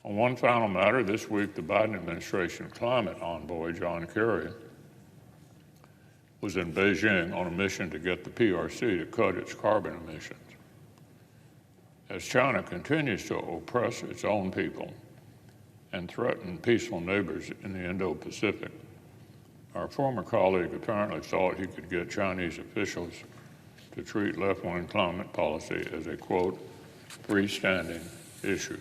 On one final matter, this week the Biden administration climate envoy, John Kerry, was in Beijing on a mission to get the PRC to cut its carbon emissions. As China continues to oppress its own people and threaten peaceful neighbors in the Indo-Pacific, our former colleague apparently thought he could get Chinese officials to treat left-wing climate policy as a, quote, freestanding issue.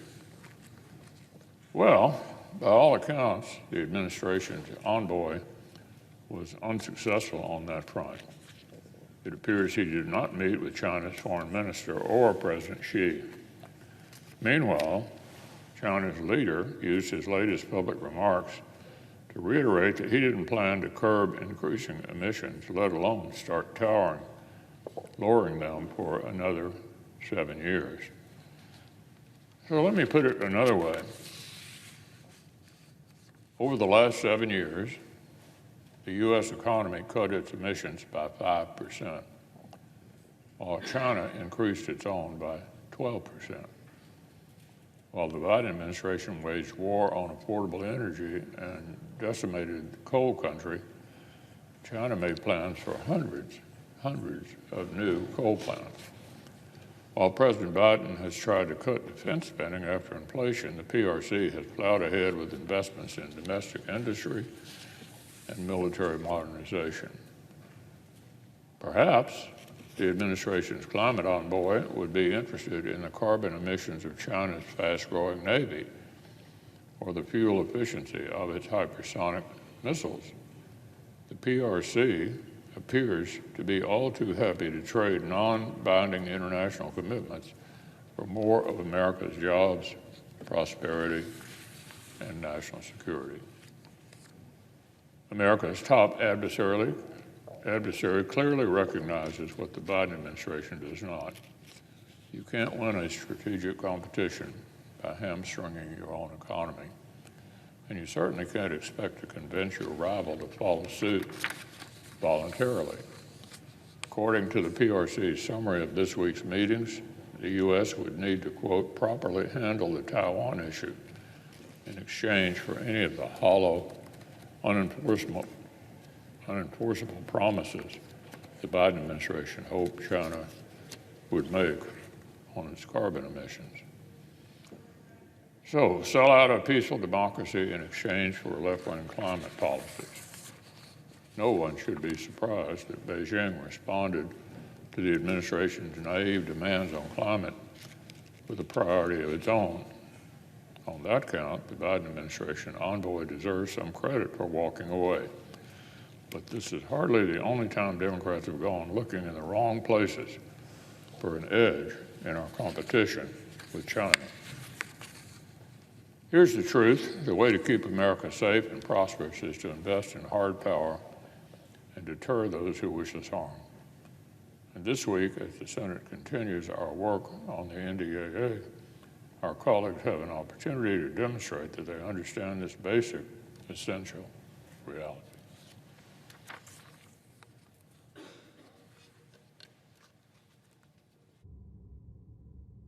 Well, by all accounts, the administration's envoy was unsuccessful on that front. It appears he did not meet with China's foreign minister or President Xi. Meanwhile, China's leader used his latest public remarks to reiterate that he didn't plan to curb increasing emissions, let alone start lowering them for another 7 years. So let me put it another way. Over the last 7 years, the U.S. economy cut its emissions by 5%, while China increased its own by 12%. While the Biden administration waged war on affordable energy and decimated the coal country, China made plans for hundreds of new coal plants. While President Biden has tried to cut defense spending after inflation, the PRC has plowed ahead with investments in domestic industry and military modernization. Perhaps the administration's climate envoy would be interested in the carbon emissions of China's fast-growing Navy or the fuel efficiency of its hypersonic missiles. The PRC appears to be all too happy to trade non-binding international commitments for more of America's jobs, prosperity, and national security. America's top adversary clearly recognizes what the Biden administration does not. You can't win a strategic competition by hamstringing your own economy, and you certainly can't expect to convince your rival to follow suit voluntarily. According to the PRC's summary of this week's meetings, the U.S. would need to, quote, properly handle the Taiwan issue in exchange for any of the hollow, unenforceable promises the Biden administration hoped China would make on its carbon emissions. So, sell out a peaceful democracy in exchange for left-wing climate policies. No one should be surprised that Beijing responded to the administration's naive demands on climate with a priority of its own. On that count, the Biden administration envoy deserves some credit for walking away. But this is hardly the only time Democrats have gone looking in the wrong places for an edge in our competition with China. Here's the truth. The way to keep America safe and prosperous is to invest in hard power and deter those who wish us harm. And this week, as the Senate continues our work on the NDAA, our colleagues have an opportunity to demonstrate that they understand this basic, essential reality.